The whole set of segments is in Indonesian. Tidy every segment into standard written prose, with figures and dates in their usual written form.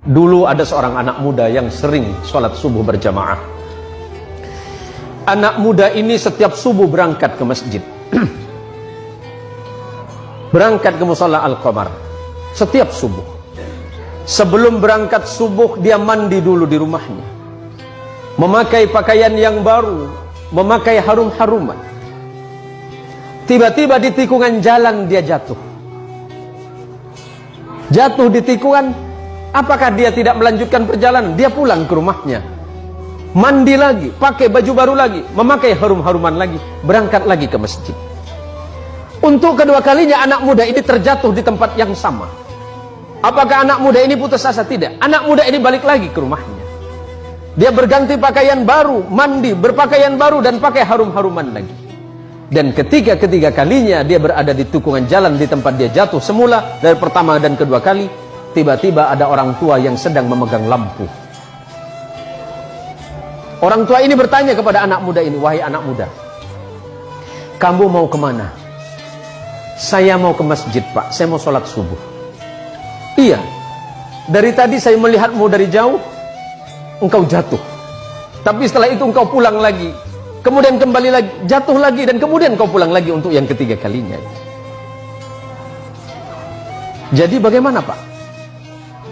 Dulu ada seorang anak muda yang sering sholat subuh berjamaah. Anak muda ini setiap subuh berangkat ke masjid. Berangkat ke mushola Al-Qamar setiap subuh. Sebelum berangkat subuh dia mandi dulu di rumahnya, memakai pakaian yang baru, memakai harum-haruman. Tiba-tiba di tikungan jalan dia jatuh. Jatuh di tikungan. Apakah dia tidak melanjutkan perjalanan? Dia pulang ke rumahnya, mandi lagi, pakai baju baru lagi, memakai harum-haruman lagi, berangkat lagi ke masjid. Untuk kedua kalinya anak muda ini terjatuh di tempat yang sama. Apakah anak muda ini putus asa? Tidak. Anak muda ini balik lagi ke rumahnya. Dia berganti pakaian baru, mandi, berpakaian baru, dan pakai harum-haruman lagi. Dan ketiga kalinya dia berada di tikungan jalan di tempat dia jatuh semula, dari pertama dan kedua kali, tiba-tiba ada orang tua yang sedang memegang lampu. Orang tua ini bertanya kepada anak muda ini, "Wahai anak muda, kamu mau kemana?" "Saya mau ke masjid, Pak. Saya mau sholat subuh." "Iya, dari tadi saya melihatmu dari jauh, engkau jatuh. Tapi setelah itu engkau pulang lagi, kemudian kembali lagi, jatuh lagi, dan kemudian engkau pulang lagi untuk yang ketiga kalinya. Jadi bagaimana, Pak?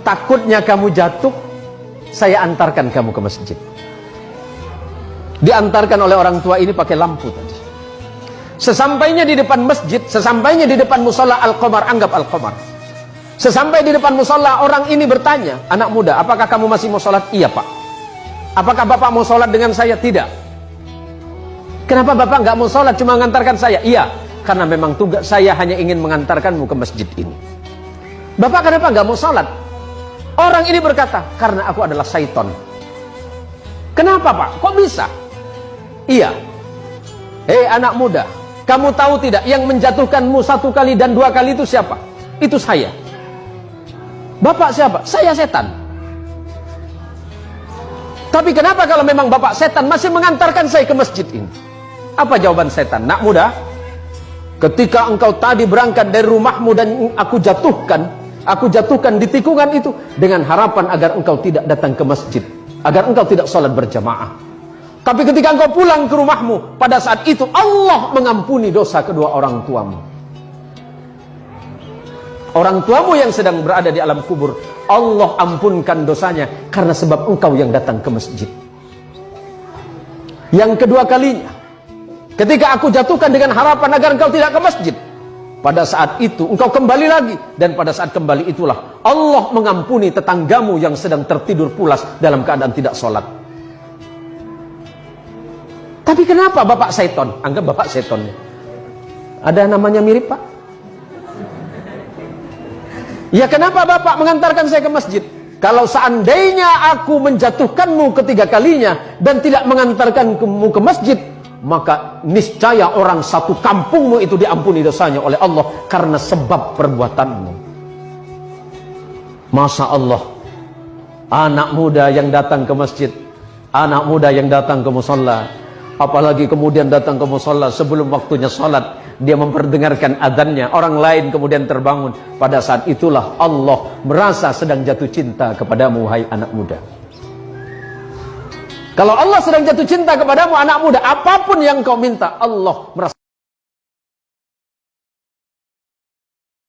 Takutnya kamu jatuh, saya antarkan kamu ke masjid." Diantarkan oleh orang tua ini pakai lampu tadi. Sesampainya di depan masjid, sesampainya di depan mushola Al-Qamar, anggap Al-Qamar. Sesampai di depan mushola, orang ini bertanya, "Anak muda, apakah kamu masih mau sholat?" "Iya, Pak." "Apakah Bapak mau sholat dengan saya?" "Tidak." "Kenapa Bapak nggak mau sholat, cuma mengantarkan saya?" "Iya, karena memang tugas saya hanya ingin mengantarkanmu ke masjid ini." "Bapak kenapa nggak mau sholat?" Orang ini berkata, "Karena aku adalah syaitan." "Kenapa, Pak? Kok bisa?" "Iya. Hei anak muda, kamu tahu tidak yang menjatuhkanmu 1 kali dan 2 kali itu siapa? Itu saya." "Bapak siapa?" "Saya setan." "Tapi kenapa kalau memang Bapak setan masih mengantarkan saya ke masjid ini?" Apa jawaban setan? "Nak muda, ketika engkau tadi berangkat dari rumahmu dan aku jatuhkan di tikungan itu dengan harapan agar engkau tidak datang ke masjid, agar engkau tidak sholat berjamaah. Tapi ketika engkau pulang ke rumahmu, pada saat itu Allah mengampuni dosa kedua orang tuamu. Orang tuamu yang sedang berada di alam kubur, Allah ampunkan dosanya karena sebab engkau yang datang ke masjid." Yang kedua kalinya, ketika aku jatuhkan dengan harapan agar engkau tidak ke masjid, pada saat itu engkau kembali lagi, dan pada saat kembali itulah Allah mengampuni tetanggamu yang sedang tertidur pulas dalam keadaan tidak sholat. Tapi kenapa Bapak seton? Anggap Bapak seton. Ada namanya mirip, Pak? "Ya kenapa Bapak mengantarkan saya ke masjid? Kalau seandainya aku menjatuhkanmu ketiga kalinya dan tidak mengantarkanmu ke masjid, maka niscaya orang satu kampungmu itu diampuni dosanya oleh Allah karena sebab perbuatanmu." Masya Allah, anak muda yang datang ke masjid, anak muda yang datang ke mushola, apalagi kemudian datang ke mushola sebelum waktunya sholat, dia memperdengarkan adhannya, orang lain kemudian terbangun. Pada saat itulah Allah merasa sedang jatuh cinta kepadamu, wahai anak muda. Kalau Allah sedang jatuh cinta kepadamu, anak muda, apapun yang kau minta, Allah merasa